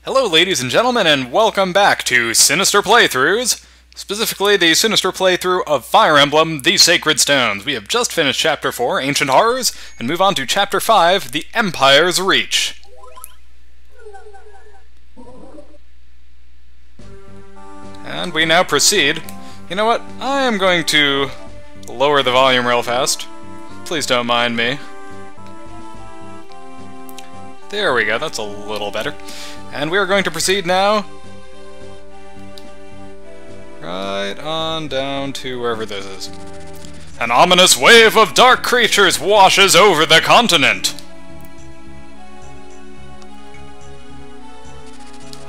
Hello ladies and gentlemen, and welcome back to Sinister Playthroughs, specifically the Sinister playthrough of Fire Emblem, The Sacred Stones. We have just finished Chapter 4, Ancient Horrors, and move on to Chapter 5, The Empire's Reach. And we now proceed. You know what? I am going to lower the volume real fast. Please don't mind me. There we go, that's a little better. And we are going to proceed now right on down to wherever this is. An ominous wave of dark creatures washes over the continent.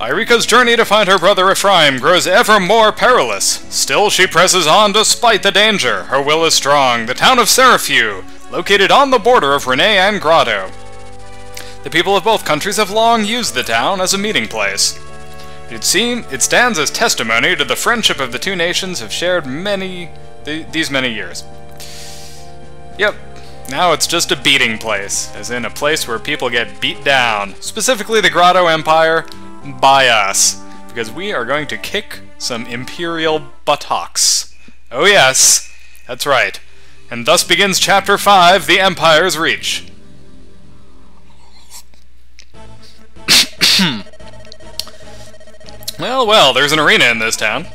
Eirika's journey to find her brother Ephraim grows ever more perilous. Still, she presses on despite the danger. Her will is strong. The town of Serafew, located on the border of Renee and Grotto. The people of both countries have long used the town as a meeting place. It stands as testimony to the friendship of the two nations have shared these many years. Yep, now it's just a beating place, as in a place where people get beat down, specifically the Grotto Empire, by us, because we are going to kick some Imperial buttocks. Oh yes, that's right. And thus begins Chapter 5, The Empire's Reach. Well, there's an arena in this town.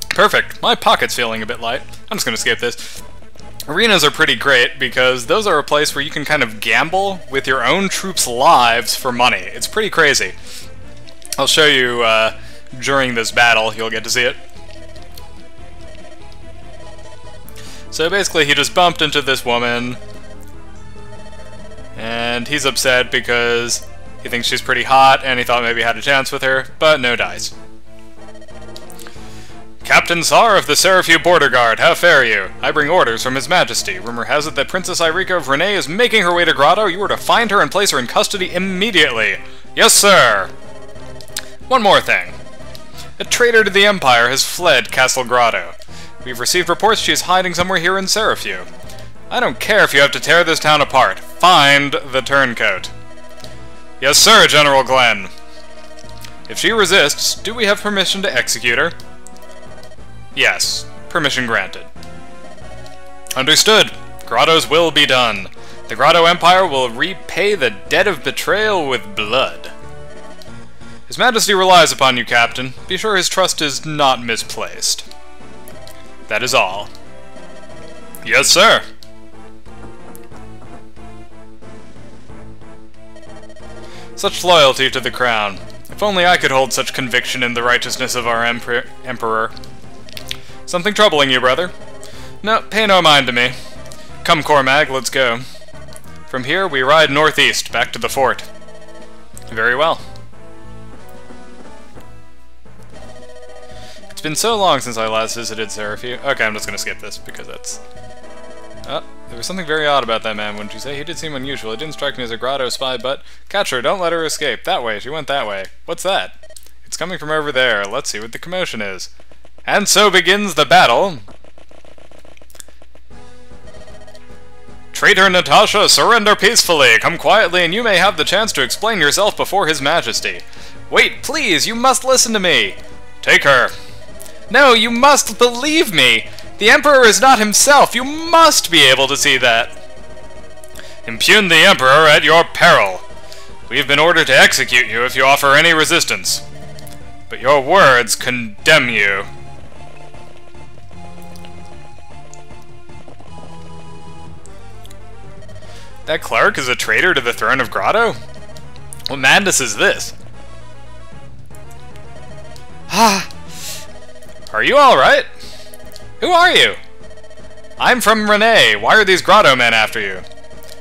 Perfect. My pocket's feeling a bit light. I'm just gonna skip this. Arenas are pretty great because those are a place where you can kind of gamble with your own troops' lives for money. It's pretty crazy. I'll show you during this battle. You'll get to see it. So basically, he just bumped into this woman, and he's upset because he thinks she's pretty hot, and he thought maybe he had a chance with her, but no dice. Captain Tsar of the Serafew Border Guard, how fare you? I bring orders from His Majesty. Rumor has it that Princess Eirika of Renee is making her way to Grotto. You are to find her and place her in custody immediately. Yes, sir! One more thing. A traitor to the Empire has fled Castle Grotto. We've received reports she is hiding somewhere here in Serafew. I don't care if you have to tear this town apart. Find the turncoat. Yes, sir, General Glenn. If she resists, do we have permission to execute her? Yes, permission granted. Understood. Grotto's will be done. The Grotto Empire will repay the debt of betrayal with blood. His Majesty relies upon you, Captain. Be sure his trust is not misplaced. That is all. Yes, sir. Such loyalty to the crown. If only I could hold such conviction in the righteousness of our emperor. Something troubling you, brother? No, pay no mind to me. Come, Cormag, let's go. From here, we ride northeast, back to the fort. Very well. It's been so long since I last visited Serafew. Okay, I'm just gonna skip this, because that's... there was something very odd about that man, wouldn't you say? He did seem unusual. It didn't strike me as a Grotto spy, but... Catch her, don't let her escape. That way, she went that way. What's that? It's coming from over there. Let's see what the commotion is. And so begins the battle. Traitor Natasha, surrender peacefully. Come quietly and you may have the chance to explain yourself before His Majesty. Wait, please, you must listen to me. Take her. No, you must believe me. The Emperor is not himself. You must be able to see that. Impugn the Emperor at your peril. We have been ordered to execute you if you offer any resistance. But your words condemn you. That cleric is a traitor to the throne of Grotto? What madness is this? Are you alright? Who are you? I'm from Renee. Why are these Grotto men after you?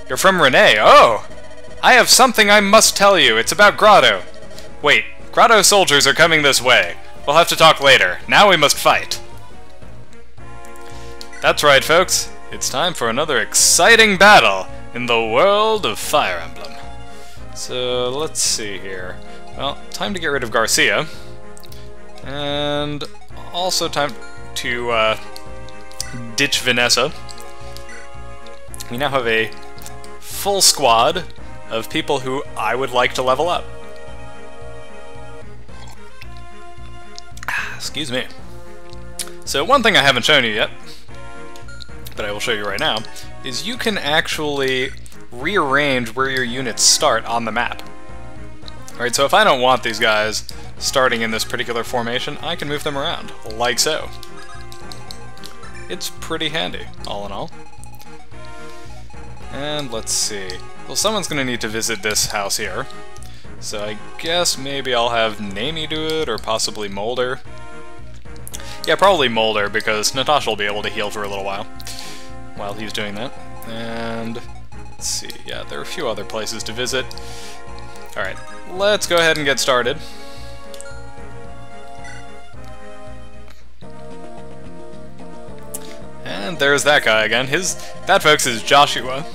You're from Renee. Oh! I have something I must tell you. It's about Grotto. Wait, Grotto soldiers are coming this way. We'll have to talk later. Now we must fight. That's right, folks. It's time for another exciting battle in the world of Fire Emblem. So, let's see here. Well, time to get rid of Garcia. And also time to ditch Vanessa. We now have a full squad of people who I would like to level up. Excuse me. So one thing I haven't shown you yet, but I will show you right now, is you can actually rearrange where your units start on the map. Alright, so if I don't want these guys starting in this particular formation, I can move them around, like so. It's pretty handy, all in all. And let's see. Well, someone's going to need to visit this house here. So I guess maybe I'll have Namie do it, or possibly Molder. Yeah, probably Molder, because Natasha will be able to heal for a little while he's doing that. And let's see, yeah, there are a few other places to visit. Alright, let's go ahead and get started. And there's that guy again. That, folks, is Joshua.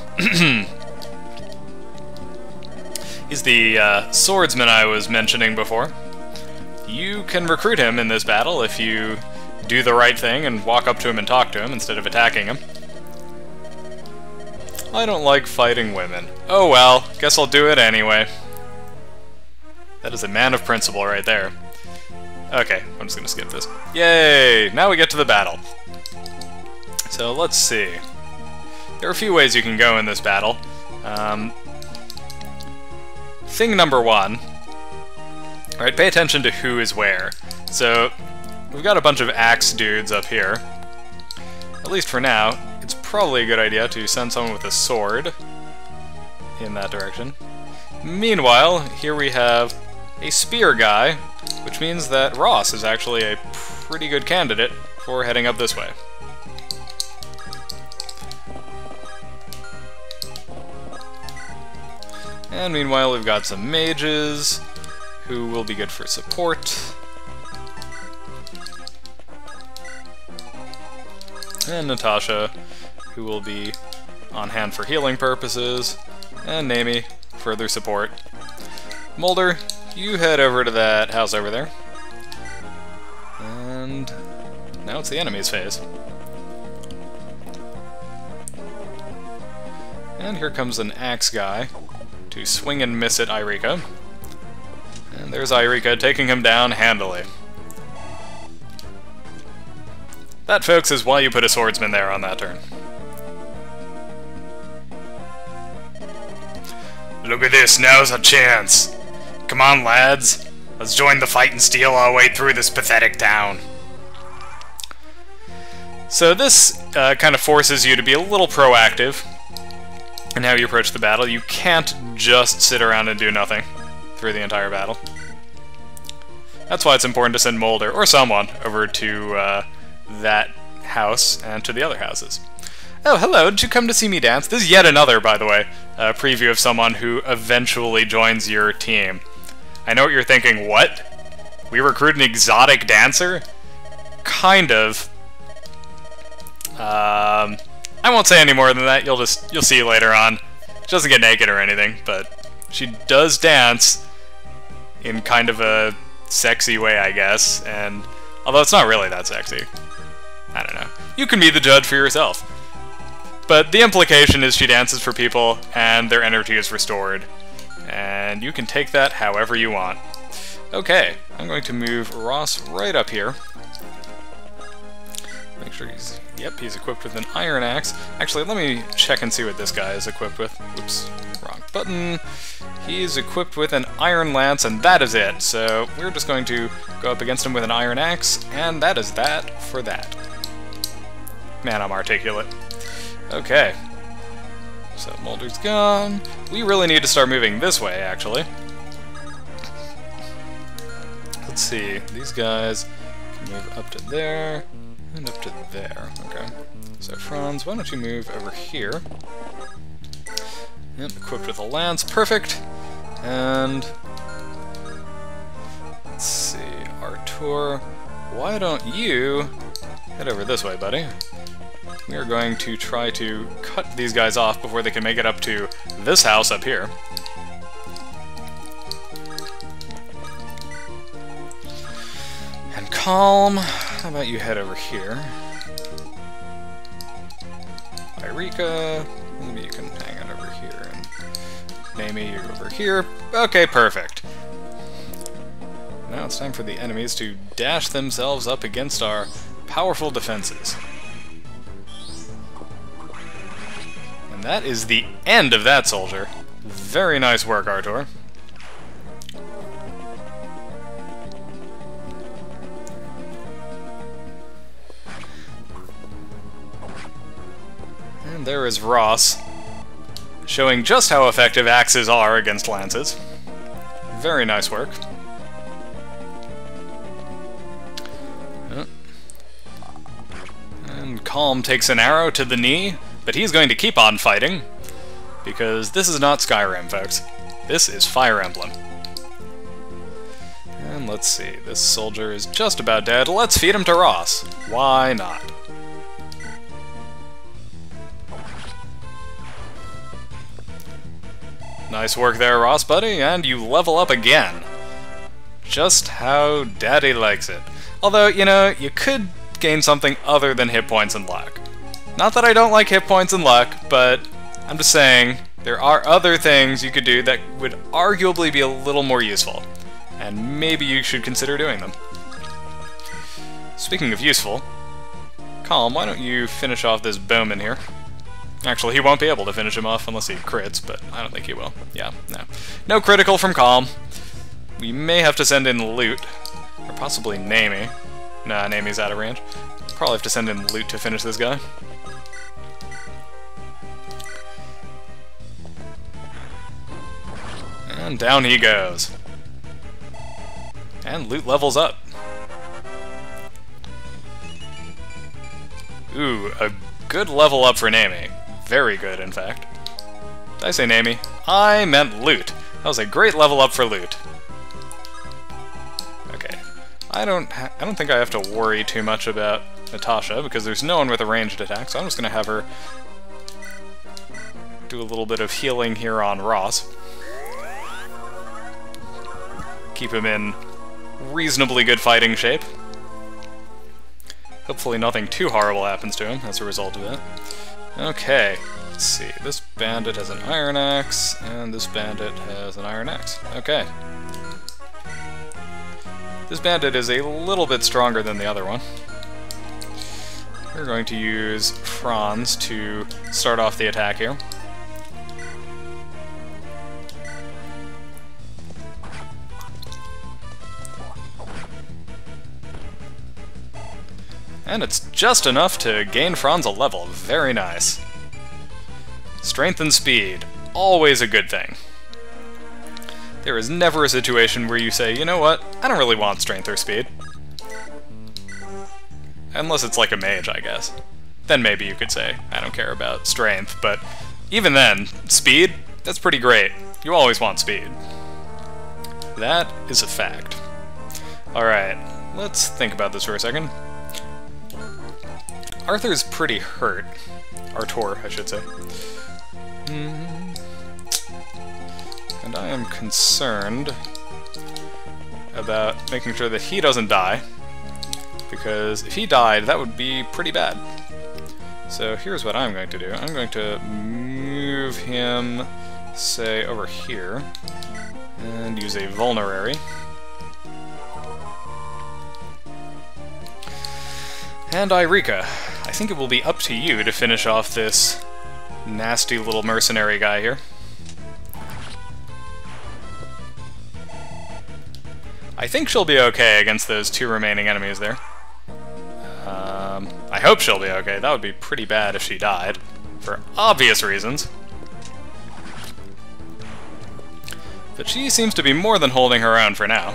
He's the swordsman I was mentioning before. You can recruit him in this battle if you do the right thing and walk up to him and talk to him instead of attacking him. I don't like fighting women. Oh well, guess I'll do it anyway. That is a man of principle right there. Okay, I'm just gonna skip this. Yay! Now we get to the battle. So let's see. There are a few ways you can go in this battle. Thing number one. Alright, pay attention to who is where. So, we've got a bunch of axe dudes up here. At least for now, it's probably a good idea to send someone with a sword in that direction. Meanwhile, here we have a spear guy, which means that Ross is actually a pretty good candidate for heading up this way. And meanwhile, we've got some mages who will be good for support. And Natasha, who will be on hand for healing purposes. And Namie, further support. Molder, you head over to that house over there. And now it's the enemy's phase. And here comes an axe guy to swing and miss at Eirika. And there's Eirika taking him down handily. That, folks, is why you put a swordsman there on that turn. Look at this, now's a chance. Come on, lads. Let's join the fight and steal our way through this pathetic town. So this kind of forces you to be a little proactive in how you approach the battle. You can't just sit around and do nothing through the entire battle. That's why it's important to send Molder, or someone, over to that house and to the other houses. Oh, hello, did you come to see me dance? This is yet another, by the way, preview of someone who eventually joins your team. I know what you're thinking, what? We recruit an exotic dancer? Kind of. I won't say any more than that, you'll see later on. She doesn't get naked or anything, but she does dance in kind of a sexy way, I guess, and although it's not really that sexy. I don't know. You can be the judge for yourself. But the implication is she dances for people, and their energy is restored. And you can take that however you want. Okay, I'm going to move Ross right up here. Make sure he's... Yep, he's equipped with an iron axe. Actually, let me check and see what this guy is equipped with. Oops, wrong button. He's equipped with an iron lance, and that is it. So we're just going to go up against him with an iron axe, and that is that for that. Man, I'm articulate. Okay. So Molder's gone. We really need to start moving this way, actually. Let's see. These guys can move up to there and up to there. Okay. So Franz, why don't you move over here? Yep, equipped with a lance. Perfect. And let's see. Artur, why don't you head over this way, buddy? We are going to try to cut these guys off before they can make it up to this house up here. And Calm, how about you head over here? Eirika, maybe you can hang out over here. And Namie, you're over here. Okay, perfect. now it's time for the enemies to dash themselves up against our powerful defenses. And that is the end of that soldier. Very nice work, Artur. And there is Ross, showing just how effective axes are against lances. Very nice work. And Calm takes an arrow to the knee, but he's going to keep on fighting, because this is not Skyrim, folks. This is Fire Emblem. And let's see, this soldier is just about dead. Let's feed him to Ross. Why not? Nice work there, Ross, buddy, and you level up again. Just how Daddy likes it. Although, you know, you could gain something other than hit points and luck. Not that I don't like hit points and luck, but I'm just saying there are other things you could do that would arguably be a little more useful. And maybe you should consider doing them. Speaking of useful, Calm, why don't you finish off this bowman here? Actually, he won't be able to finish him off unless he crits, but I don't think he will. Yeah, no. No critical from Calm. We may have to send in loot. Or possibly Nami. Nah, Nami's out of range. Probably have to send in loot to finish this guy. And down he goes. And loot levels up. Ooh, a good level up for Nami. Very good, in fact. Did I say Nami? I meant loot. That was a great level up for loot. Okay. I don't think I have to worry too much about Natasha, because there's no one with a ranged attack, so I'm just going to have her do a little bit of healing here on Ross. Keep him in reasonably good fighting shape. Hopefully nothing too horrible happens to him as a result of it. Okay, let's see. This bandit has an iron axe, and this bandit has an iron axe. Okay. This bandit is a little bit stronger than the other one. We're going to use Franz to start off the attack here. And it's just enough to gain Franz a level. Very nice. Strength and speed. Always a good thing. There is never a situation where you say, you know what, I don't really want strength or speed. Unless it's like a mage, I guess. Then maybe you could say, I don't care about strength, but even then, speed, that's pretty great. You always want speed. That is a fact. Alright, let's think about this for a second. Arthur's pretty hurt. Artur, I should say. And I am concerned about making sure that he doesn't die, because if he died, that would be pretty bad. So here's what I'm going to do. I'm going to move him, say, over here, and use a vulnerary. And Eirika, I think it will be up to you to finish off this nasty little mercenary guy here. I think she'll be okay against those two remaining enemies there. I hope she'll be okay. That would be pretty bad if she died, for obvious reasons. But she seems to be more than holding her own for now.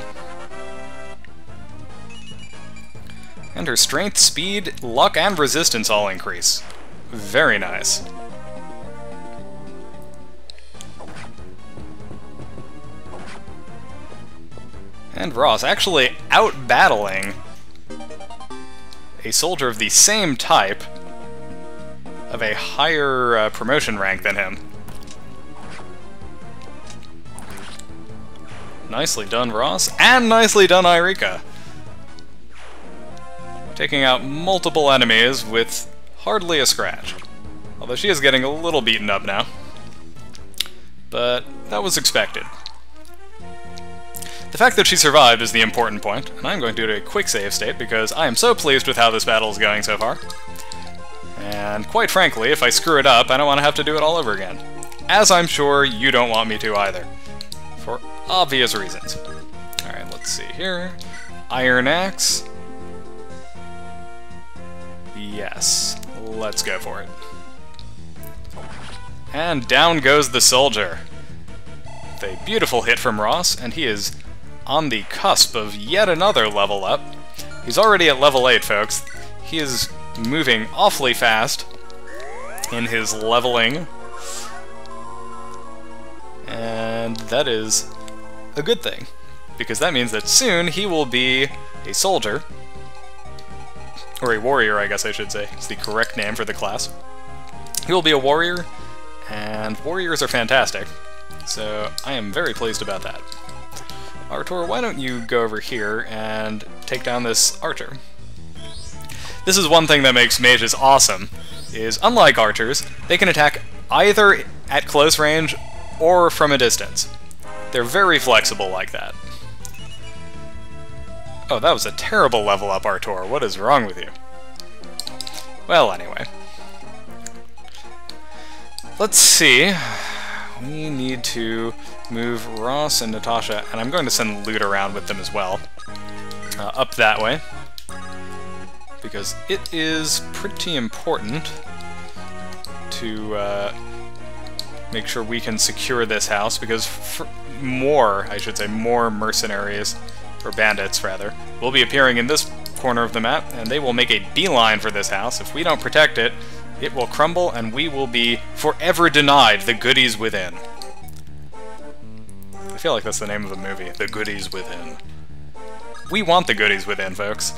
And her strength, speed, luck, and resistance all increase. Very nice. And Ross actually out-battling a soldier of the same type of a higher promotion rank than him. Nicely done, Ross, and nicely done, Eirika. Taking out multiple enemies with hardly a scratch. Although she is getting a little beaten up now. But that was expected. The fact that she survived is the important point, and I'm going to do a quick save state because I am so pleased with how this battle is going so far. And quite frankly, if I screw it up, I don't want to have to do it all over again. As I'm sure you don't want me to either. For obvious reasons. Alright, let's see here. Iron Axe. Yes, let's go for it. And down goes the soldier. With a beautiful hit from Ross, and he is on the cusp of yet another level up. He's already at level 8, folks. He is moving awfully fast in his leveling. And that is a good thing, because that means that soon he will be a soldier. Or a warrior, I guess I should say. It's the correct name for the class. He will be a warrior, and warriors are fantastic. So I am very pleased about that. Artur, why don't you go over here and take down this archer? This is one thing that makes mages awesome, is unlike archers, they can attack either at close range or from a distance. They're very flexible like that. Oh, that was a terrible level up, Artur. What is wrong with you? Well, anyway. Let's see. We need to move Ross and Natasha, and I'm going to send Loot around with them as well. Up that way. Because it is pretty important to make sure we can secure this house, because more mercenaries, or bandits rather, will be appearing in this corner of the map, and they will make a beeline for this house. If we don't protect it, it will crumble, and we will be forever denied the goodies within. I feel like that's the name of the movie, The Goodies Within. We want the goodies within, folks.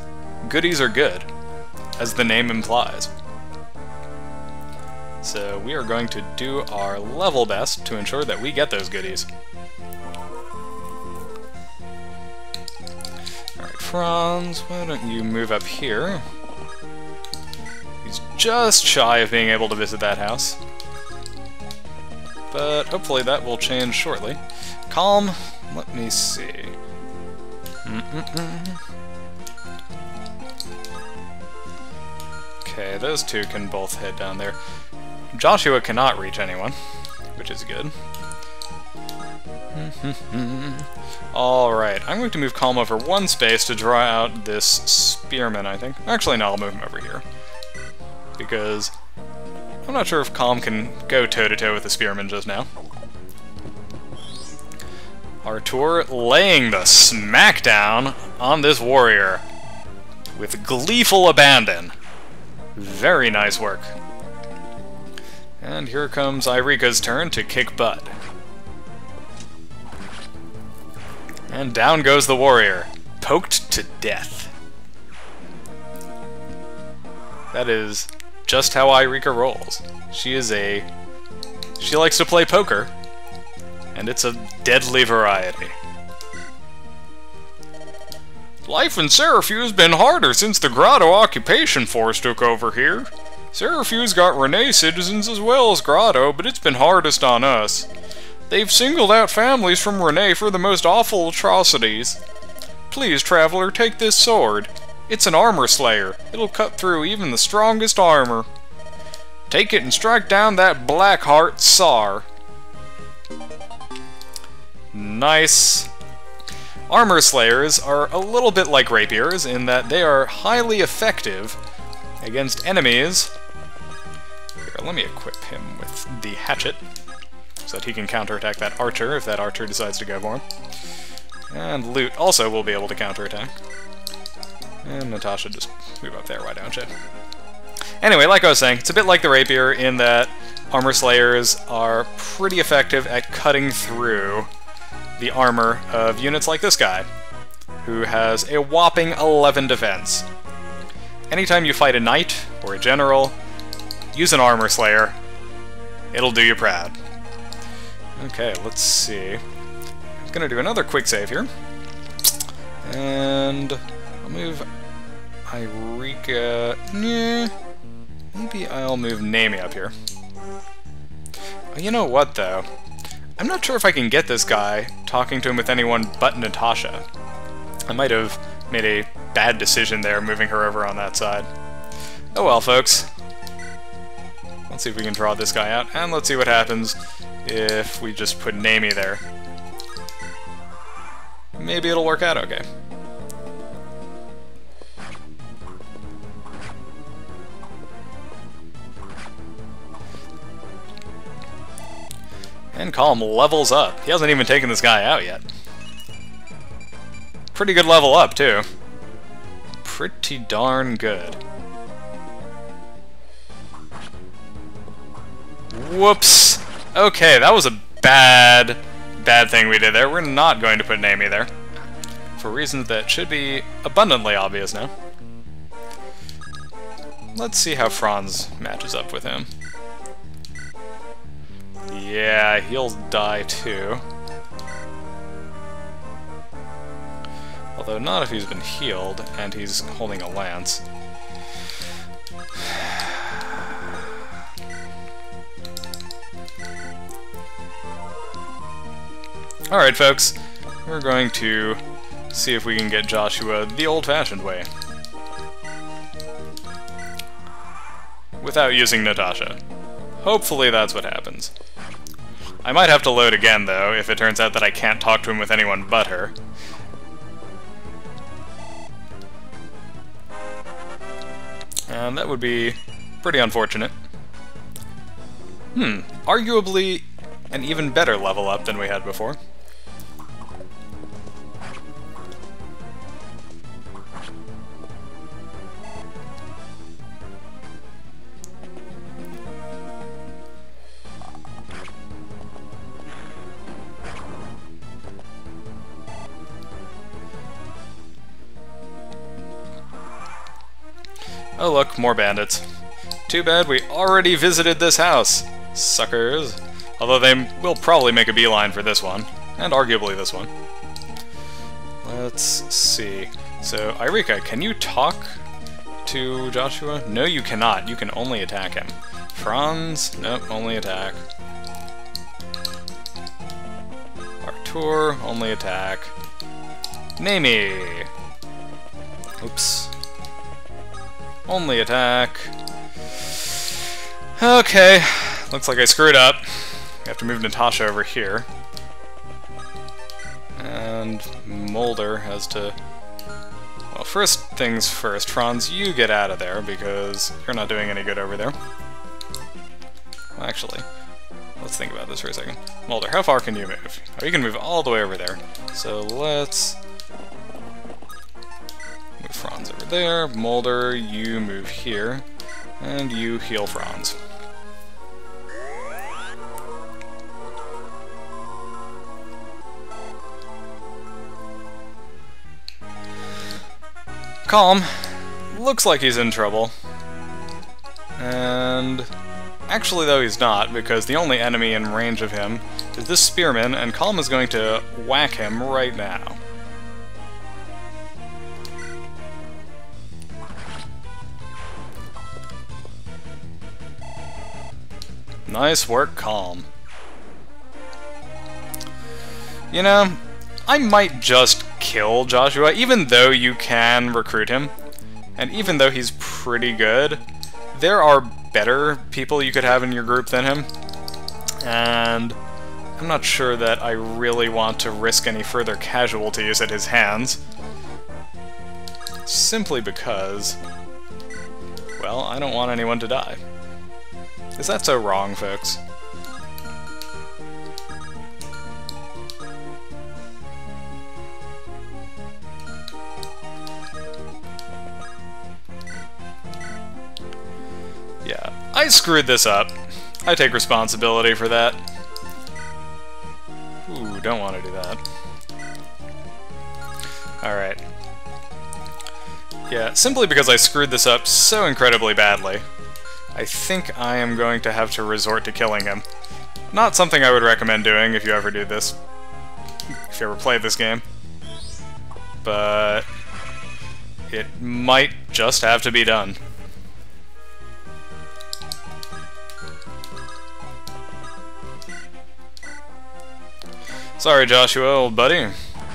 Goodies are good, as the name implies. So we are going to do our level best to ensure that we get those goodies. Alright, Franz, why don't you move up here? He's just shy of being able to visit that house. But hopefully that will change shortly. Calm, let me see. Okay, those two can both head down there. Joshua cannot reach anyone, which is good. Alright, I'm going to move Calm over one space to draw out this spearman, I think. Actually, no, I'll move him over here. Because I'm not sure if Calm can go toe-to-toe with the spearman just now. Artur laying the smackdown on this warrior with gleeful abandon. Very nice work. And here comes Eirika's turn to kick butt. And down goes the warrior, poked to death. That is just how Eirika rolls. She likes to play poker, and it's a deadly variety. Life in Serafew has been harder since the Grotto occupation force took over here. Serafew's got Renee citizens as well as Grotto, but it's been hardest on us. They've singled out families from Renee for the most awful atrocities. Please, traveler, take this sword. It's an armor slayer. It'll cut through even the strongest armor. Take it and strike down that Blackheart Tsar. Nice. Armor slayers are a little bit like rapiers in that they are highly effective against enemies. Here, let me equip him with the hatchet so that he can counterattack that archer if that archer decides to go for him. And Loot also will be able to counterattack. And Natasha, just move up there, why don't you? Anyway, like I was saying, it's a bit like the rapier in that armor slayers are pretty effective at cutting through the armor of units like this guy, who has a whopping 11 defense. Anytime you fight a knight or a general, use an armor slayer. It'll do you proud. Okay, let's see. I'm gonna do another quick save here. And I'll move Eirika. Nah, maybe I'll move Nami up here. You know what, though? I'm not sure if I can get this guy talking to him with anyone but Natasha. I might have made a bad decision there, moving her over on that side. Oh well, folks. Let's see if we can draw this guy out, and let's see what happens if we just put Namie there. Maybe it'll work out okay. And Calm levels up. He hasn't even taken this guy out yet. Pretty good level up, too. Pretty darn good. Whoops! Okay, that was a bad thing we did there. We're not going to put Namie there. For reasons that should be abundantly obvious now. Let's see how Franz matches up with him. Yeah, he'll die too. Although not if he's been healed and he's holding a lance. Alright folks, we're going to see if we can get Joshua the old-fashioned way. Without using Natasha. Hopefully that's what happens. I might have to load again, though, if it turns out that I can't talk to him with anyone but her. And that would be pretty unfortunate. Arguably an even better level up than we had before. Oh look, more bandits. Too bad we already visited this house, suckers. Although they will probably make a beeline for this one, and arguably this one. Let's see. So, Eirika, can you talk to Joshua? No, you cannot. You can only attack him. Franz? Nope, only attack. Artur? Only attack. Namie! Oops. Only attack. Okay, looks like I screwed up. We have to move Natasha over here. And Mulder has to... Well, first things first, Franz, you get out of there, because you're not doing any good over there. Well, actually, let's think about this for a second. Mulder, how far can you move? Oh, you can move all the way over there. So let's... move Franz over there. Mulder, you move here. And you heal Franz. Calm. Looks like he's in trouble. And... actually, though, he's not, because the only enemy in range of him is this spearman, and Calm is going to whack him right now. Nice work, Calm. You know, I might just kill Joshua, even though you can recruit him, and even though he's pretty good, there are better people you could have in your group than him, and I'm not sure that I really want to risk any further casualties at his hands, simply because, well, I don't want anyone to die. Is that so wrong, folks? Yeah, I screwed this up. I take responsibility for that. Ooh, don't want to do that. Alright. Yeah, simply because I screwed this up so incredibly badly, I think I am going to have to resort to killing him. Not something I would recommend doing if you ever do this. If you ever play this game. But it might just have to be done. Sorry, Joshua, old buddy.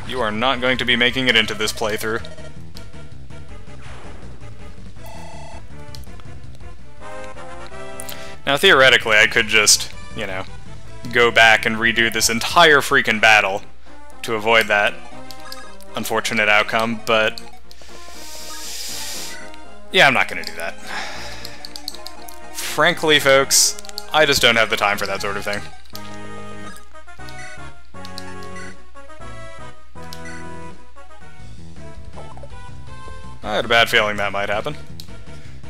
You are not going to be making it into this playthrough. Now, theoretically, I could just, you know, go back and redo this entire freaking battle to avoid that unfortunate outcome, but yeah, I'm not going to do that. Frankly, folks, I just don't have the time for that sort of thing. I had a bad feeling that might happen.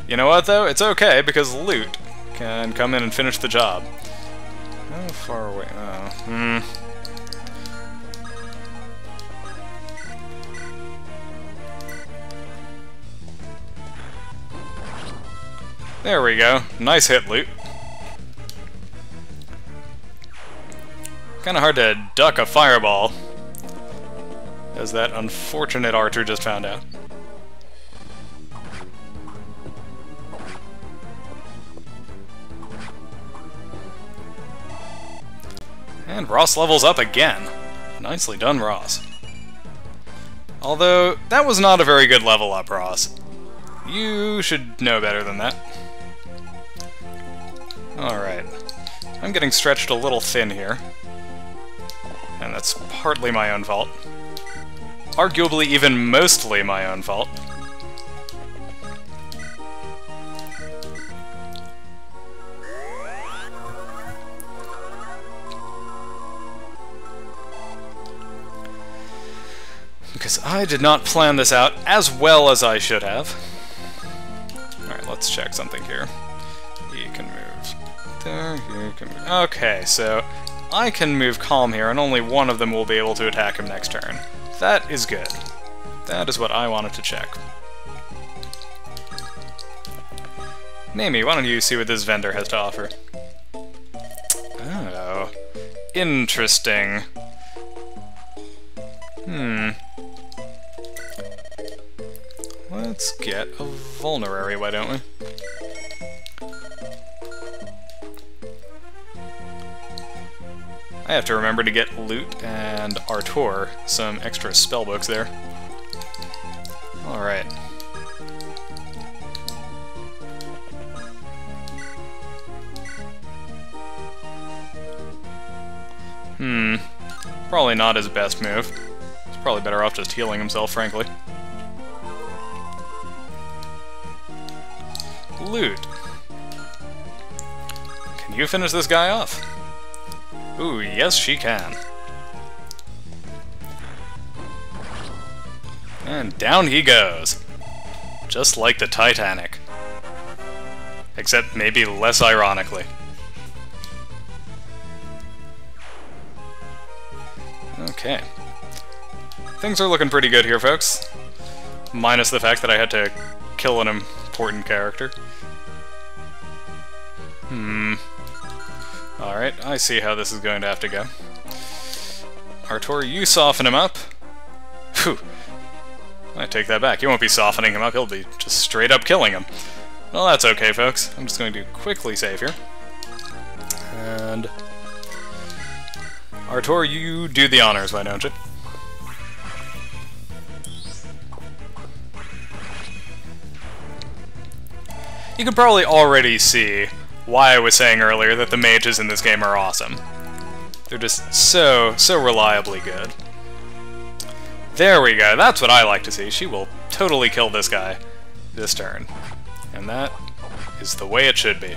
You know what, though? It's okay, because loot can come in and finish the job. How far away? Oh, There we go. Nice hit, loot. Kinda hard to duck a fireball, as that unfortunate archer just found out. And Ross levels up again. Nicely done, Ross. Although, that was not a very good level up, Ross. You should know better than that. Alright. I'm getting stretched a little thin here. And that's partly my own fault. Arguably even mostly my own fault. Because I did not plan this out as well as I should have. Alright, let's check something here. He can move there, he can move... Okay, so I can move Calm here, and only one of them will be able to attack him next turn. That is good. That is what I wanted to check. Namie, why don't you see what this vendor has to offer? Oh, interesting. Let's get a vulnerary, why don't we? I have to remember to get Loot and Artur some extra spellbooks there. Alright. Probably not his best move. He's probably better off just healing himself, frankly. Loot. Can you finish this guy off? Ooh, yes she can. And down he goes. Just like the Titanic. Except maybe less ironically. Okay. Things are looking pretty good here, folks. Minus the fact that I had to kill an important character. Alright, I see how this is going to have to go. Artur, you soften him up. Phew. I take that back. You won't be softening him up, he'll be just straight up killing him. Well, that's okay, folks. I'm just going to quickly save here. And... Artur, you do the honors, why don't you? You can probably already see why I was saying earlier that the mages in this game are awesome. They're just so reliably good. There we go, that's what I like to see. She will totally kill this guy this turn. And that is the way it should be.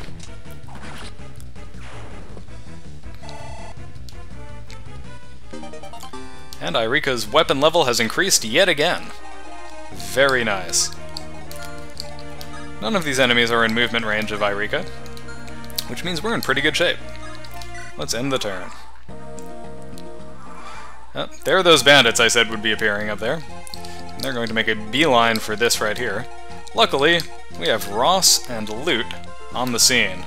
And Eirika's weapon level has increased yet again. Very nice. None of these enemies are in movement range of Eirika, which means we're in pretty good shape. Let's end the turn. Oh, there are those bandits I said would be appearing up there. And they're going to make a beeline for this right here. Luckily, we have Ross and Loot on the scene.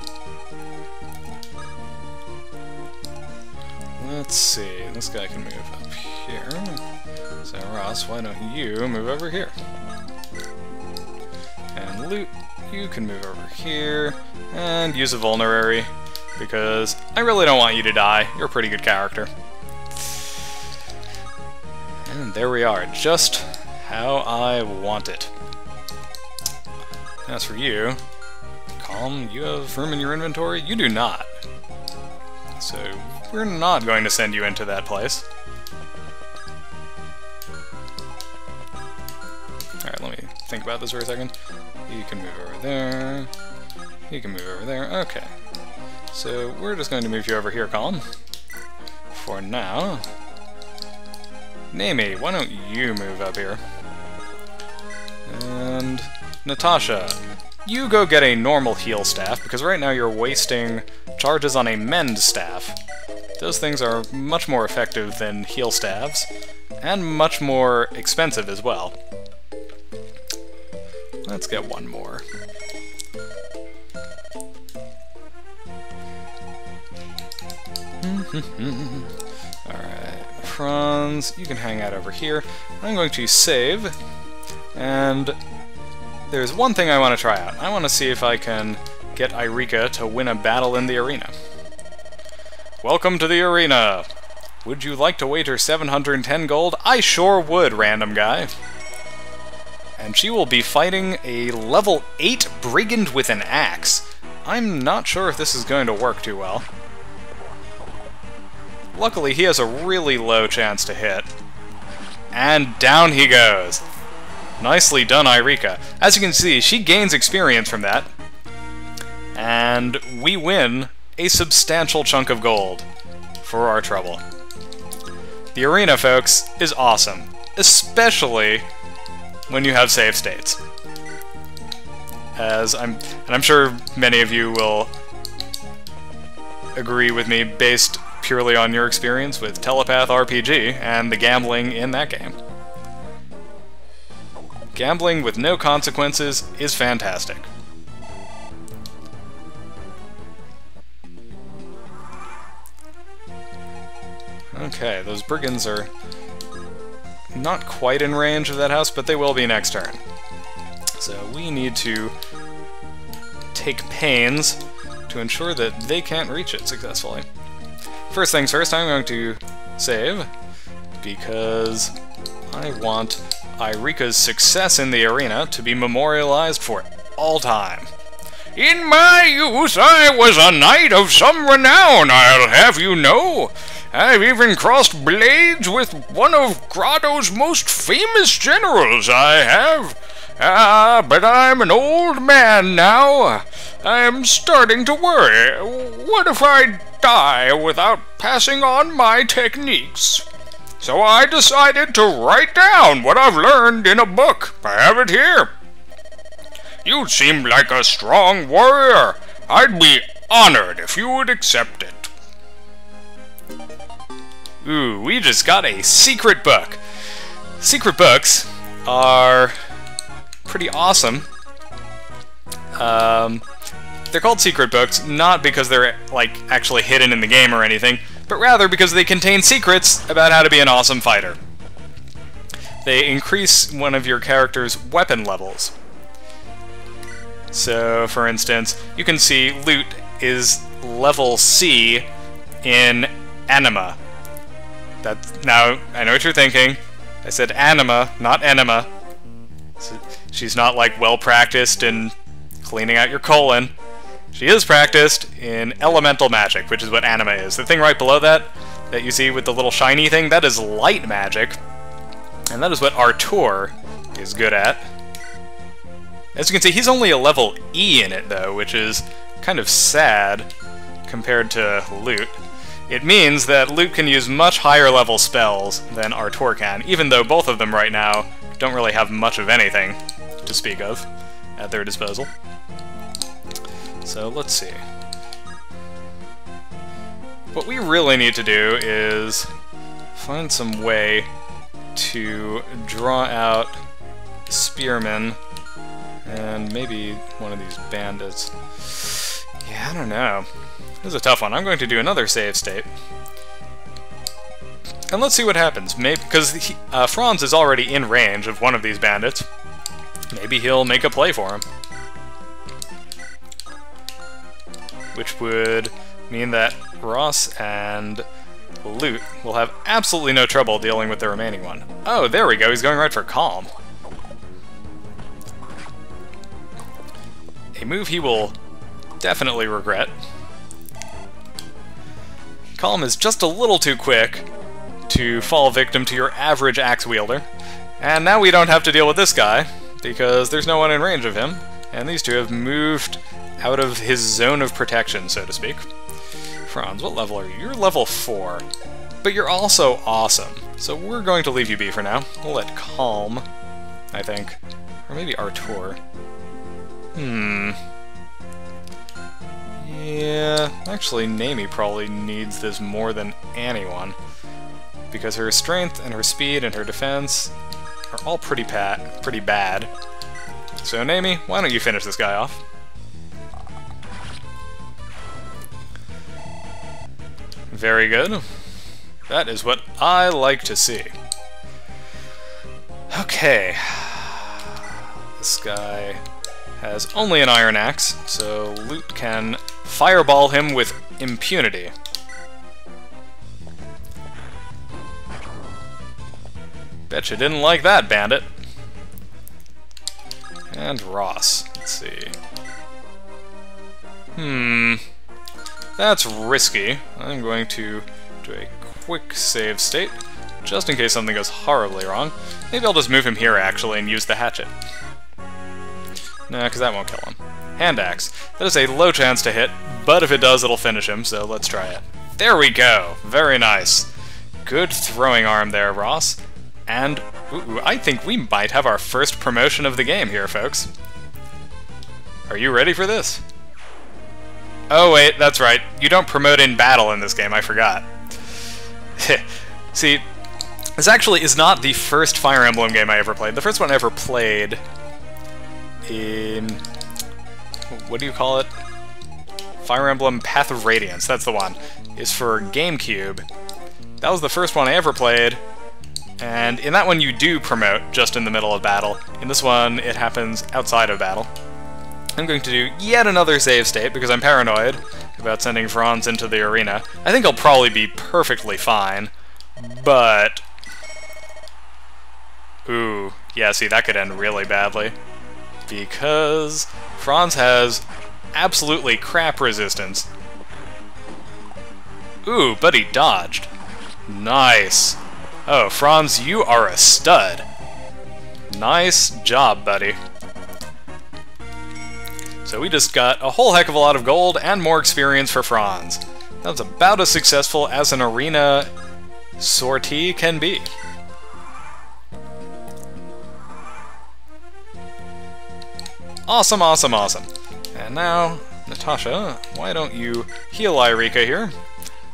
Let's see, this guy can move up here. So Ross, why don't you move over here? And Loot, you can move over here, and use a vulnerary, because I really don't want you to die. You're a pretty good character. And there we are, just how I want it. As for you, Calm, you have room in your inventory? You do not. So, we're not going to send you into that place. Alright, let me think about this for a second. You can move over there. You can move over there. Okay. So, we're just going to move you over here, Calm. For now. Nami, why don't you move up here? And Natasha, you go get a normal heal staff, because right now you're wasting charges on a mend staff. Those things are much more effective than heal staffs, and much more expensive as well. Let's get one more. Alright, Franz, you can hang out over here. I'm going to save, and there's one thing I want to try out. I want to see if I can get Eirika to win a battle in the arena. Welcome to the arena! Would you like to wager 710 gold? I sure would, random guy. And she will be fighting a level 8 brigand with an axe. I'm not sure if this is going to work too well. Luckily, he has a really low chance to hit. And down he goes. Nicely done, Eirika. As you can see, she gains experience from that. And we win a substantial chunk of gold for our trouble. The arena, folks, is awesome. Especially when you have save states. I'm sure many of you will agree with me based purely on your experience with Telepath RPG and the gambling in that game. Gambling with no consequences is fantastic. Okay, those brigands are not quite in range of that house, but they will be next turn. So we need to take pains to ensure that they can't reach it successfully. First things first, I'm going to save, because I want Eirika's success in the arena to be memorialized for all time. In my youth, I was a knight of some renown, I'll have you know. I've even crossed blades with one of Grotto's most famous generals, I have. But I'm an old man now. I'm starting to worry. What if I die without passing on my techniques? So I decided to write down what I've learned in a book. I have it here. You seem like a strong warrior. I'd be honored if you would accept it. Ooh, we just got a secret book. Secret books are pretty awesome. They're called secret books, not because they're, like, actually hidden in the game or anything, but rather because they contain secrets about how to be an awesome fighter. They increase one of your character's weapon levels. So, for instance, you can see Loot is level C in Anima. Now, I know what you're thinking. I said Anima, not Enema. So she's not, like, well-practiced in cleaning out your colon. She is practiced in elemental magic, which is what Anima is. The thing right below that you see with the little shiny thing, that is light magic. And that is what Artur is good at. As you can see, he's only a level E in it, though, which is kind of sad compared to Loot. It means that Loot can use much higher level spells than Artur can, even though both of them right now don't really have much of anything to speak of at their disposal. So let's see. What we really need to do is find some way to draw out spearmen and maybe one of these bandits. Yeah, I don't know. This is a tough one. I'm going to do another save state. And let's see what happens. Maybe because Franz is already in range of one of these bandits. Maybe he'll make a play for him. Which would mean that Ross and Loot will have absolutely no trouble dealing with the remaining one. Oh, there we go, he's going right for Calm. A move he will definitely regret. Calm is just a little too quick to fall victim to your average axe wielder. And now we don't have to deal with this guy, because there's no one in range of him, and these two have moved out of his zone of protection, so to speak. Franz, what level are you? You're level 4, but you're also awesome, so we're going to leave you be for now. We'll let Calm, I think, or maybe Artur. Yeah, actually, Naomi probably needs this more than anyone, because her strength and her speed and her defense are all pretty bad. So, Naomi, why don't you finish this guy off? Very good. That is what I like to see. Okay. This guy has only an iron axe, so Loot can fireball him with impunity. Betcha didn't like that, bandit. And Ross. Let's see. That's risky. I'm going to do a quick save state, just in case something goes horribly wrong. Maybe I'll just move him here, actually, and use the hatchet. Nah, because that won't kill him. Hand axe. That is a low chance to hit, but if it does, it'll finish him, so let's try it. There we go! Very nice. Good throwing arm there, Ross. And, ooh, I think we might have our first promotion of the game here, folks. Are you ready for this? Oh wait, that's right. You don't promote in battle in this game, I forgot. See, this actually is not the first Fire Emblem game I ever played. The first one I ever played in... what do you call it? Fire Emblem Path of Radiance, that's the one. Is for GameCube. That was the first one I ever played, and in that one you do promote just in the middle of battle. In this one, it happens outside of battle. I'm going to do yet another save state because I'm paranoid about sending Franz into the arena. I think he'll probably be perfectly fine, but... ooh, yeah, see, that could end really badly. Because Franz has absolutely crap resistance. Ooh, but he dodged. Nice. Oh, Franz, you are a stud. Nice job, buddy. So we just got a whole heck of a lot of gold and more experience for Franz. That was about as successful as an arena sortie can be. Awesome, awesome, awesome. And now, Natasha, why don't you heal Eirika here,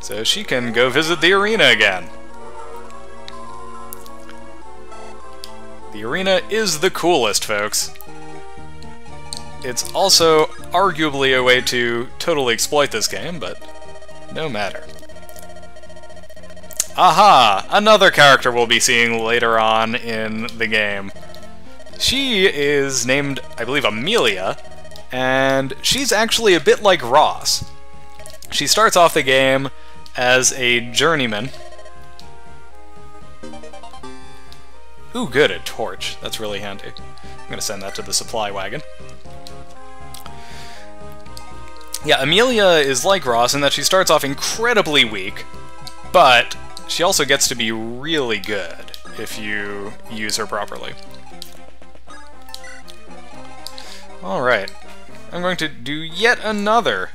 so she can go visit the arena again. The arena is the coolest, folks. It's also arguably a way to totally exploit this game, but no matter. Aha! Another character we'll be seeing later on in the game. She is named, I believe, Amelia, and she's actually a bit like Ross. She starts off the game as a journeyman. Ooh, good, a torch. That's really handy. I'm gonna send that to the supply wagon. Yeah, Amelia is like Ross in that she starts off incredibly weak, but she also gets to be really good if you use her properly. Alright, I'm going to do yet another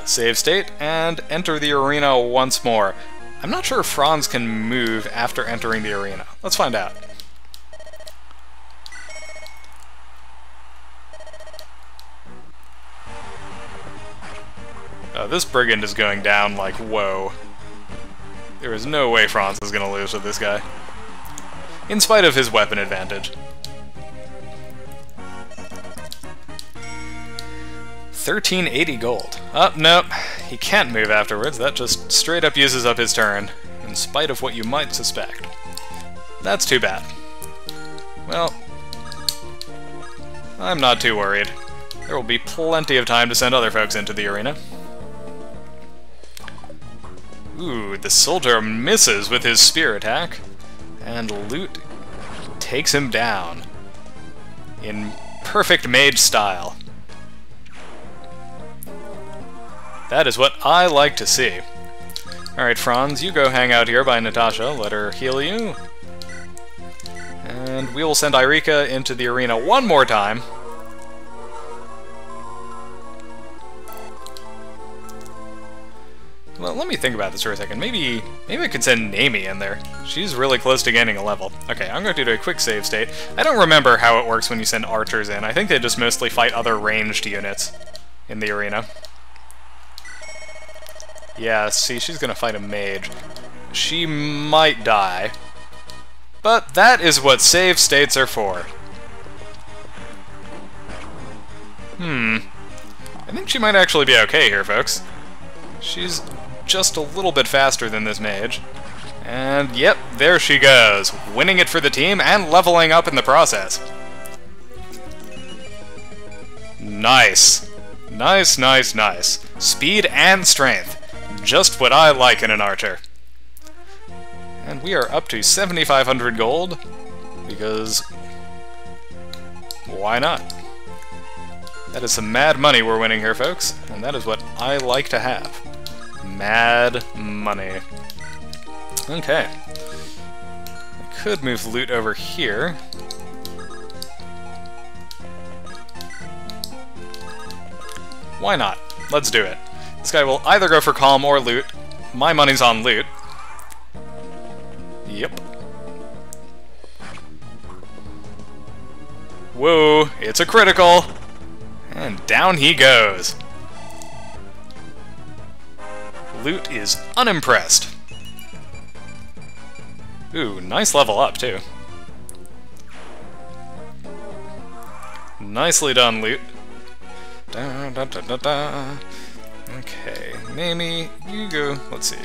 save state and enter the arena once more. I'm not sure if Franz can move after entering the arena. Let's find out. This brigand is going down like, whoa. There is no way Franz is going to lose with this guy. In spite of his weapon advantage. 1380 gold. Oh, nope. He can't move afterwards. That just straight up uses up his turn, in spite of what you might suspect. That's too bad. Well, I'm not too worried. There will be plenty of time to send other folks into the arena. Ooh, the soldier misses with his spear attack, and Loot takes him down in perfect mage style. That is what I like to see. Alright, Franz, you go hang out here by Natasha, let her heal you. And we will send Eirika into the arena one more time. Well, let me think about this for a second. Maybe I could send Naomi in there. She's really close to gaining a level. Okay, I'm going to do a quick save state. I don't remember how it works when you send archers in. I think they just mostly fight other ranged units in the arena. Yeah, see, she's going to fight a mage. She might die. But that is what save states are for. I think she might actually be okay here, folks. She's just a little bit faster than this mage. And yep, there she goes, winning it for the team and leveling up in the process. Nice. Nice, nice, nice. Speed and strength. Just what I like in an archer. And we are up to 7,500 gold, because why not? That is some mad money we're winning here, folks, and that is what I like to have. Mad money. Okay. I could move Loot over here. Why not? Let's do it. This guy will either go for Calm or Loot. My money's on Loot. Yep. Whoa, it's a critical! And down he goes. Loot is unimpressed. Ooh, nice level up, too. Nicely done, Loot. Da, da, da, da, da. Okay, Naomi, you go. Let's see.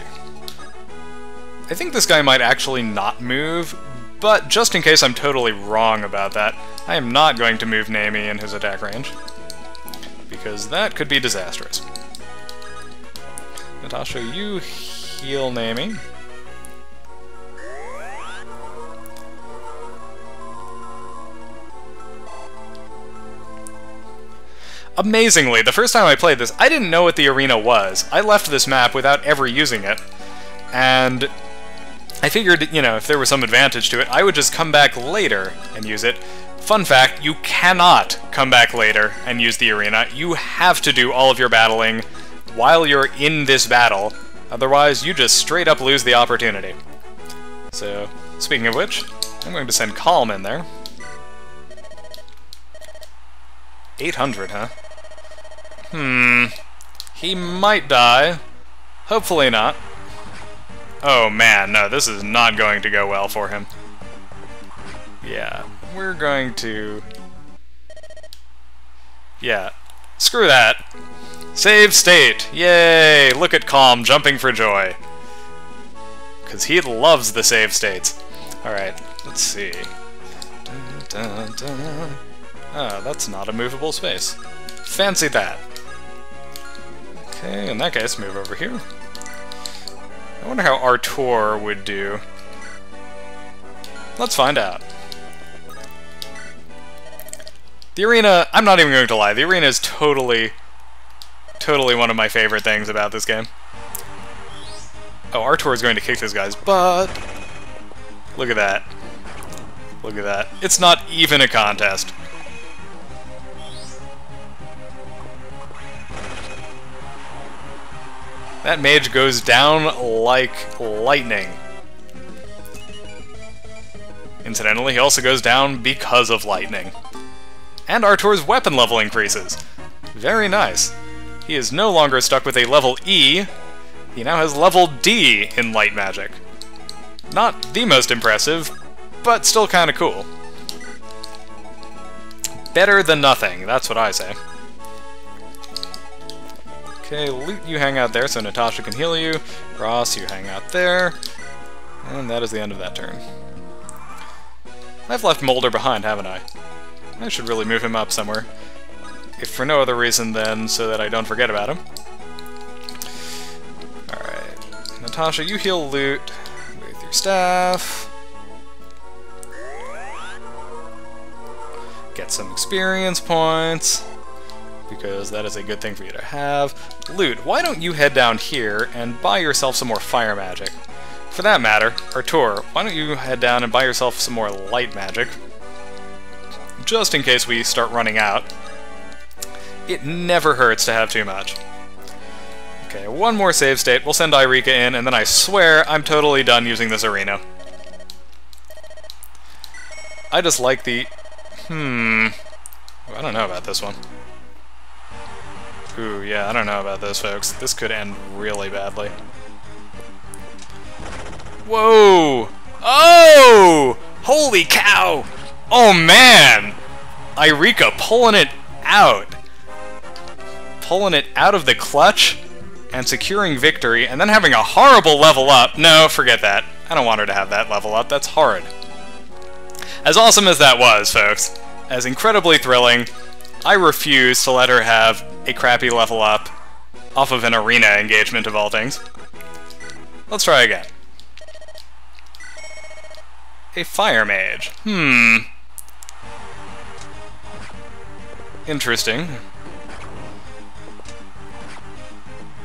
I think this guy might actually not move, but just in case I'm totally wrong about that, I am not going to move Naomi in his attack range, because that could be disastrous. Natasha, you heal Naomi. Amazingly, the first time I played this, I didn't know what the arena was. I left this map without ever using it, and I figured, you know, if there was some advantage to it, I would just come back later and use it. Fun fact, you cannot come back later and use the arena. You have to do all of your battling while you're in this battle, otherwise you just straight up lose the opportunity. So, speaking of which, I'm going to send Calm in there. 800, huh? He might die. Hopefully not. Oh man, no, this is not going to go well for him. Yeah, we're going to... Yeah, screw that. Save state! Yay! Look at Calm jumping for joy. Because he loves the save states. Alright, let's see. Oh, that's not a movable space. Fancy that. Okay, in that case, move over here. I wonder how Artur would do. Let's find out. The arena, I'm not even going to lie, the arena is totally one of my favorite things about this game. Oh, Artur is going to kick this guy's butt. Look at that. Look at that. It's not even a contest. That mage goes down like lightning. Incidentally, he also goes down because of lightning. And Artur's weapon level increases. Very nice. He is no longer stuck with a level E, he now has level D in light magic. Not the most impressive, but still kinda cool. Better than nothing, that's what I say. Okay, Loot, you hang out there so Natasha can heal you. Ross, you hang out there. And that is the end of that turn. I've left Molder behind, haven't I? I should really move him up somewhere. If for no other reason than so that I don't forget about him. Alright. Natasha, you heal loot with your staff. Get some experience points, because that is a good thing for you to have. Loot, why don't you head down here and buy yourself some more fire magic? For that matter, Artur, why don't you head down and buy yourself some more light magic? Just in case we start running out. It never hurts to have too much. Okay, one more save state, we'll send Eirika in, and then I swear I'm totally done using this arena. I just like the... I don't know about this one. Ooh, yeah, I don't know about this, folks. This could end really badly. Whoa! Oh! Holy cow! Oh, man! Eirika pulling it out. Pulling it out of the clutch and securing victory, and then having a horrible level up. No, forget that. I don't want her to have that level up. That's horrid. As awesome as that was, folks, as incredibly thrilling, I refuse to let her have a crappy level up off of an arena engagement of all things. Let's try again. A fire mage. Interesting.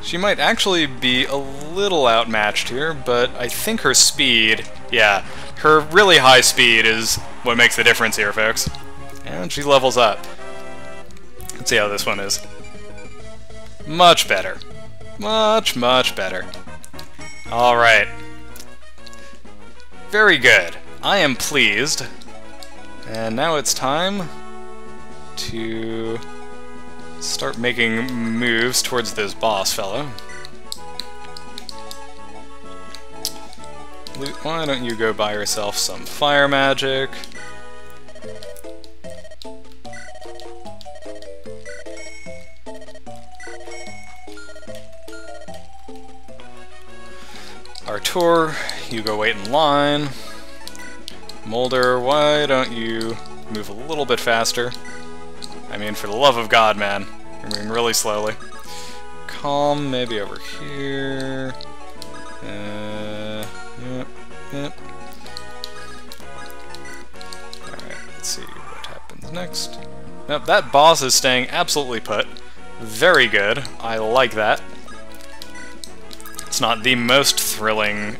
She might actually be a little outmatched here, but I think her speed, yeah, her really high speed is what makes the difference here, folks. And she levels up. Let's see how this one is. Much better. Much, much better. Alright. Very good. I am pleased. And now it's time to start making moves towards this boss fellow. Loot, why don't you go buy yourself some fire magic? Artur, you go wait in line. Mulder, why don't you move a little bit faster? I mean, for the love of God, man. You're moving really slowly. Calm, maybe over here. Yep. Alright, let's see what happens next. Nope, that boss is staying absolutely put. Very good. I like that. It's not the most thrilling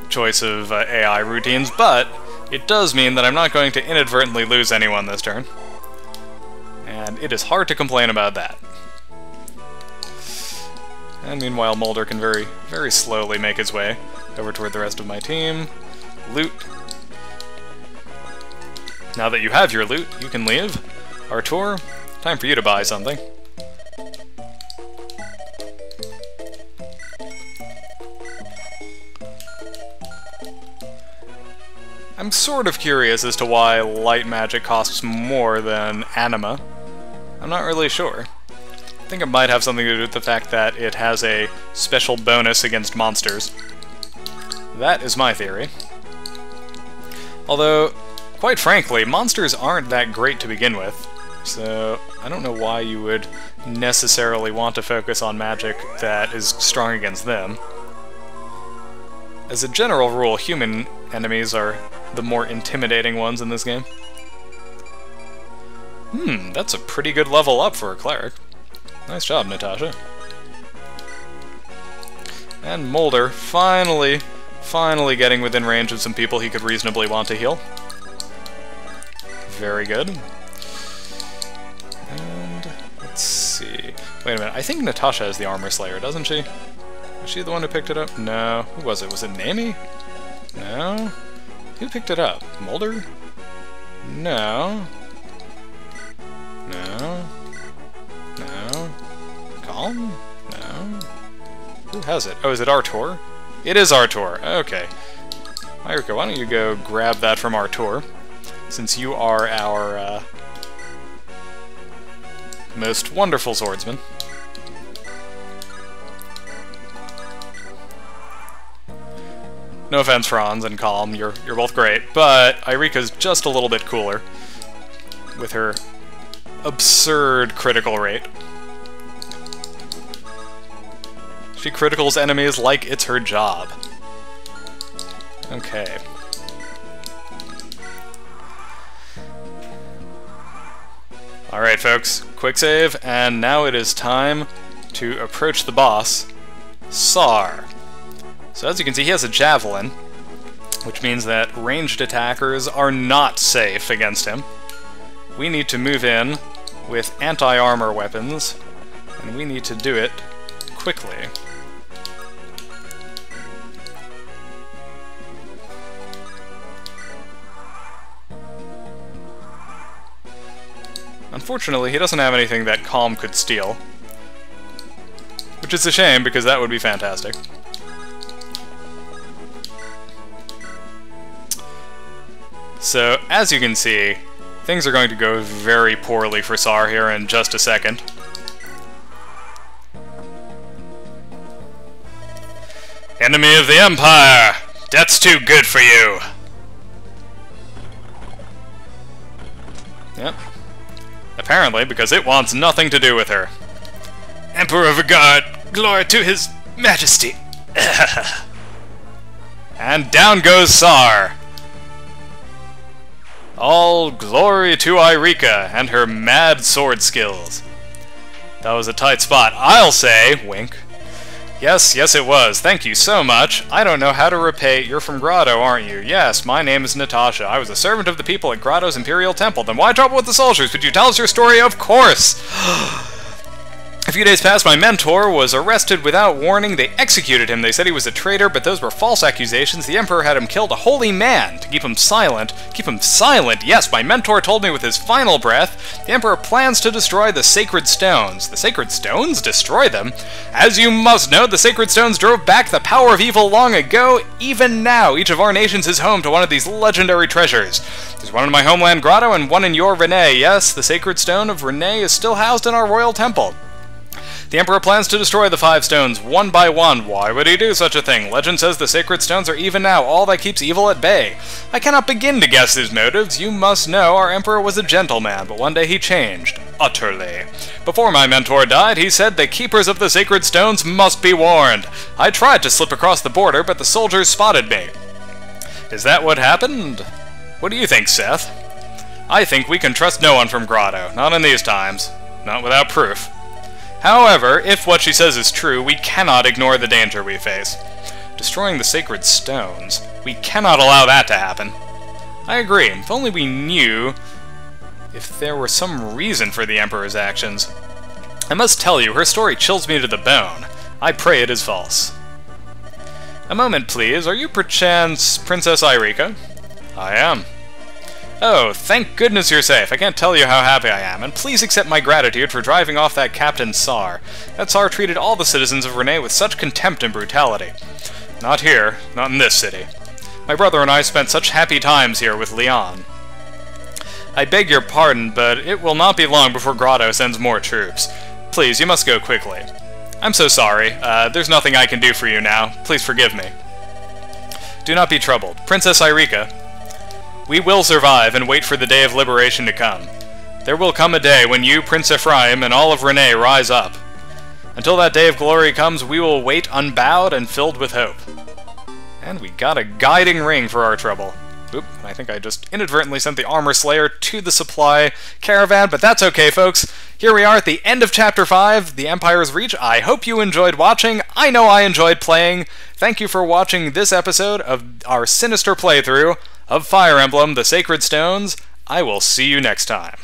choice of AI routines, but it does mean that I'm not going to inadvertently lose anyone this turn. And it is hard to complain about that. And meanwhile, Mulder can very, very slowly make his way over toward the rest of my team. Loot. Now that you have your loot, you can leave. Artur, time for you to buy something. I'm sort of curious as to why light magic costs more than anima. I'm not really sure. I think it might have something to do with the fact that it has a special bonus against monsters. That is my theory. Although, quite frankly, monsters aren't that great to begin with, so I don't know why you would necessarily want to focus on magic that is strong against them. As a general rule, human enemies are the more intimidating ones in this game. That's a pretty good level up for a cleric. Nice job, Natasha. And Mulder, finally getting within range of some people he could reasonably want to heal. Very good. And let's see. Wait a minute, I think Natasha is the Armor Slayer, doesn't she? Was she the one who picked it up? No. Who was it? Was it Nami? No. Who picked it up? Mulder? No. No. No. Calm? No. Who has it? Oh, is it Artur? It is Artur. Okay. Eirika, why don't you go grab that from Artur, since you are our most wonderful swordsman. No offense, Franz and Calm, you're both great, but Eirika's just a little bit cooler with her absurd critical rate. She criticals enemies like it's her job. Okay. Alright folks, quick save, and now it is time to approach the boss, Sar. So as you can see, he has a javelin, which means that ranged attackers are not safe against him. We need to move in with anti-armor weapons, and we need to do it quickly. Unfortunately, he doesn't have anything that Calm could steal, which is a shame because that would be fantastic. So, as you can see, things are going to go very poorly for Sar here in just a second. Enemy of the Empire! That's too good for you! Yep. Apparently, because it wants nothing to do with her. Emperor Vigard, glory to his majesty! And down goes Sar! All glory to Eirika and her mad sword skills. That was a tight spot, I'll say, wink. Yes, yes it was. Thank you so much. I don't know how to repay. You're from Grotto, aren't you? Yes, my name is Natasha. I was a servant of the people at Grotto's Imperial Temple. Then why trouble with the soldiers? Would you tell us your story? Of course! A few days past, my mentor was arrested without warning. They executed him. They said he was a traitor, but those were false accusations. The Emperor had him killed, a holy man. To keep him silent. Keep him silent? Yes, my mentor told me with his final breath. The Emperor plans to destroy the sacred stones. The sacred stones? Destroy them? As you must know, the sacred stones drove back the power of evil long ago. Even now, each of our nations is home to one of these legendary treasures. There's one in my homeland Grotto and one in your Renee. Yes, the sacred stone of Renee is still housed in our royal temple. The Emperor plans to destroy the 5 stones, one by one. Why would he do such a thing? Legend says the sacred stones are even now all that keeps evil at bay. I cannot begin to guess his motives. You must know our Emperor was a gentleman, but one day he changed. Utterly. Before my mentor died, he said the keepers of the sacred stones must be warned. I tried to slip across the border, but the soldiers spotted me. Is that what happened? What do you think, Seth? I think we can trust no one from Grotto. Not in these times. Not without proof. However, if what she says is true, we cannot ignore the danger we face. Destroying the sacred stones. We cannot allow that to happen. I agree. If only we knew if there were some reason for the Emperor's actions. I must tell you, her story chills me to the bone. I pray it is false. A moment, please. Are you perchance Princess Eirika? I am. Oh, thank goodness you're safe. I can't tell you how happy I am, and please accept my gratitude for driving off that Captain Sar. That Sar treated all the citizens of Renee with such contempt and brutality. Not here, not in this city. My brother and I spent such happy times here with Leon. I beg your pardon, but it will not be long before Grotto sends more troops. Please, you must go quickly. I'm so sorry. There's nothing I can do for you now. Please forgive me. Do not be troubled. Princess Eirika, we will survive and wait for the day of liberation to come. There will come a day when you, Prince Ephraim, and all of Renee rise up. Until that day of glory comes, we will wait unbowed and filled with hope. And we got a guiding ring for our trouble. Oop, I think I just inadvertently sent the Armor Slayer to the supply caravan, but that's okay, folks. Here we are at the end of Chapter 5, The Empire's Reach. I hope you enjoyed watching. I know I enjoyed playing. Thank you for watching this episode of our sinister playthrough of Fire Emblem, The Sacred Stones. I will see you next time.